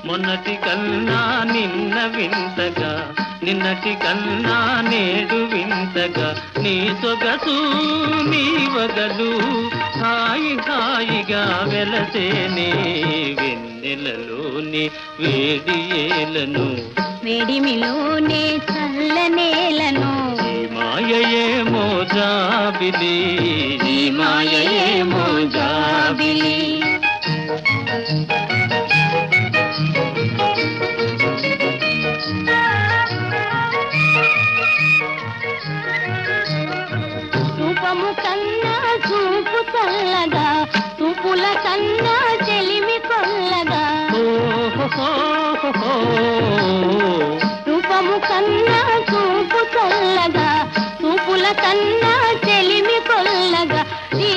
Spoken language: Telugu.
మొన్నటి కన్నా నిన్న వింతగా, నిన్నటి కన్నా నేడు వింతగా, నీ సొగసు నీ వగలు హాయి హాయిగా వెలసేనే వెన్నెలలోని వేడి ఏలను, వేడిమిలోనే చల్లనేలను. ఈ మాయయేమో జాబిలి, ఈ మాయయేమో జాబిలి. రూపము కన్నా చూపు చల్లగా, చూపుల కన్నా చెలిమి కొల్లగా. రూపము కన్నా చూపు చల్లగా, చూపుల కన్నా చెలిమి కొల్లగా. నీ